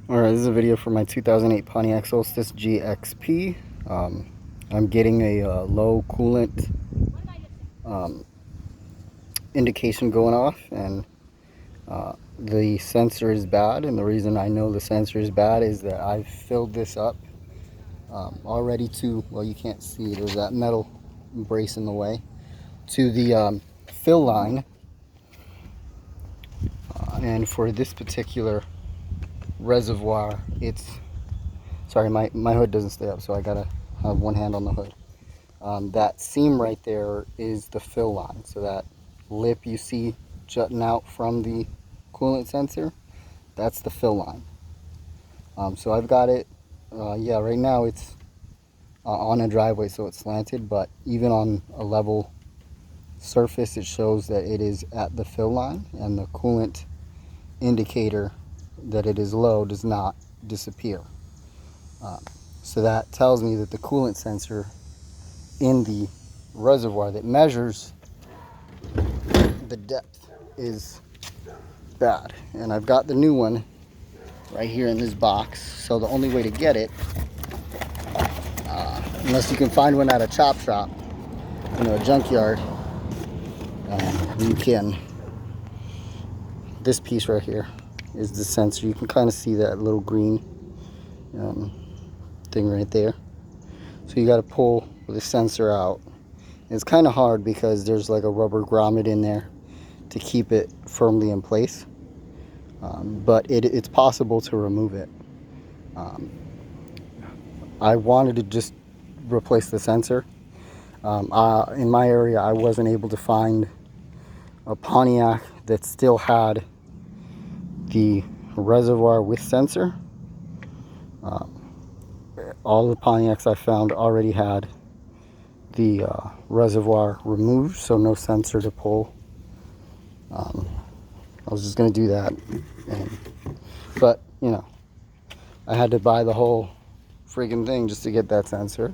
Alright, this is a video for my 2008 Pontiac Solstice GXP. I'm getting a low coolant indication going off, and the sensor is bad. And the reason I know the sensor is bad is that I've filled this up already to, well, you can't see, there's that metal brace in the way, to the fill line. And for this particular reservoir, it's, sorry, my hood doesn't stay up, so I gotta have one hand on the hood. That seam right there is the fill line, so that lip you see jutting out from the coolant sensor, that's the fill line. So I've got it, yeah, right now it's on a driveway, so it's slanted, but even on a level surface it shows that it is at the fill line, and the coolant indicator that it is low does not disappear. So that tells me that the coolant sensor in the reservoir that measures the depth is bad. And I've got the new one right here in this box, so the only way to get it, unless you can find one at a chop shop, you know, a junkyard, you can, this piece right here is the sensor. You can kind of see that little green thing right there. So you got to pull the sensor out. It's kind of hard because there's like a rubber grommet in there to keep it firmly in place, but it's possible to remove it. I wanted to just replace the sensor. In my area I wasn't able to find a Pontiac that still had the reservoir with sensor. All the Pontiacs I found already had the reservoir removed, so no sensor to pull. I was just going to do that, but you know, I had to buy the whole friggin' thing just to get that sensor.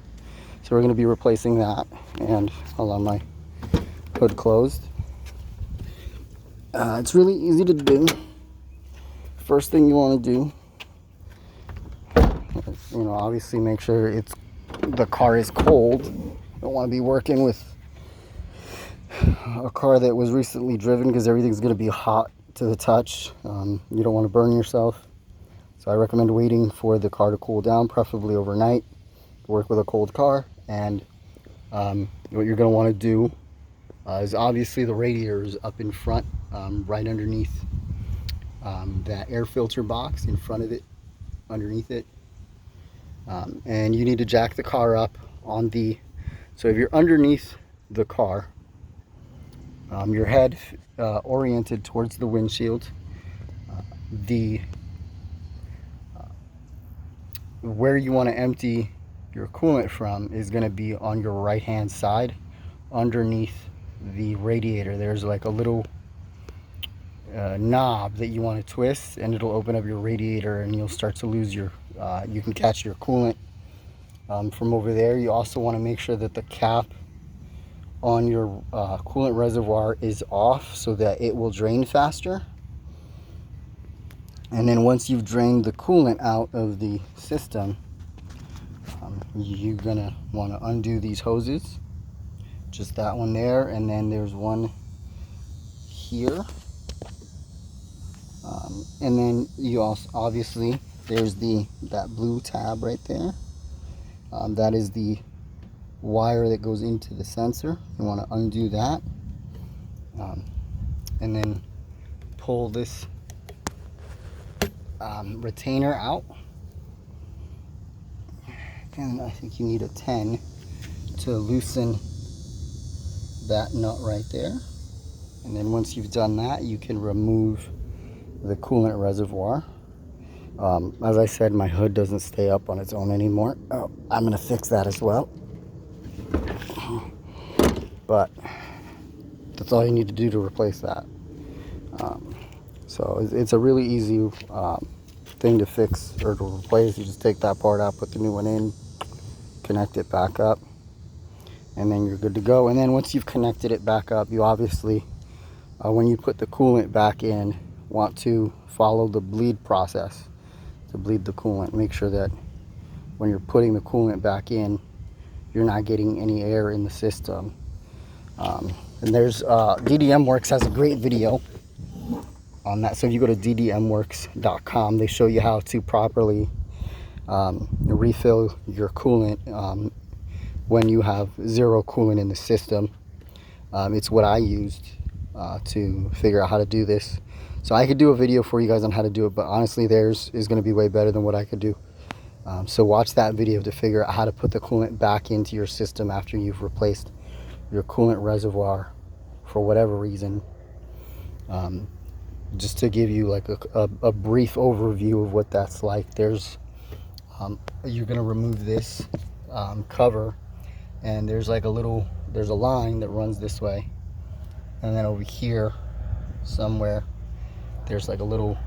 So we're going to be replacing that. And hold on, my hood closed. It's really easy to do. First thing you want to do, you know, obviously make sure the car is cold. You don't want to be working with a car that was recently driven, because everything's going to be hot to the touch. You don't want to burn yourself. So I recommend waiting for the car to cool down, preferably overnight. Work with a cold car. And what you're going to want to do is, obviously the radiator is up in front, right underneath that air filter box, in front of it, underneath it. And you need to jack the car up on the, so if you're underneath the car, your head oriented towards the windshield, where you want to empty your coolant from is going to be on your right hand side, underneath the radiator. There's like a little knob that you want to twist, and it'll open up your radiator, and you'll start to lose your you can catch your coolant from over there. You also want to make sure that the cap on your coolant reservoir is off, so that it will drain faster. And then once you've drained the coolant out of the system, you're gonna want to undo these hoses, just that one there, and then there's one here, and then you also, obviously there's that blue tab right there. That is the wire that goes into the sensor. You want to undo that, and then pull this retainer out. And I think you need a 10 to loosen that nut right there. And then once you've done that, you can remove the coolant reservoir. As I said, my hood doesn't stay up on its own anymore. Oh, I'm going to fix that as well. But that's all you need to do to replace that. So it's a really easy thing to fix or to replace. You just take that part out, put the new one in, connect it back up, and then you're good to go. And then once you've connected it back up, you obviously, when you put the coolant back in, want to follow the bleed process. to bleed the coolant. Make sure that when you're putting the coolant back in, you're not getting any air in the system. And there's DDM Works has a great video on that. So if you go to ddmworks.com, they show you how to properly refill your coolant when you have zero coolant in the system. It's what I used to figure out how to do this. So I could do a video for you guys on how to do it, but honestly theirs is going to be way better than what I could do. So watch that video to figure out how to put the coolant back into your system after you've replaced your coolant reservoir for whatever reason. Just to give you like a brief overview of what that's like, there's you're going to remove this cover, and there's like there's a line that runs this way, and then over here somewhere there's like a little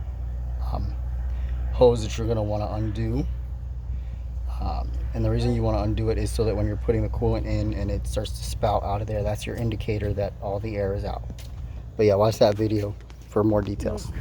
hose that you're going to want to undo. And the reason you want to undo it is so that when you're putting the coolant in and it starts to spout out of there, that's your indicator that all the air is out. But yeah, watch that video for more details.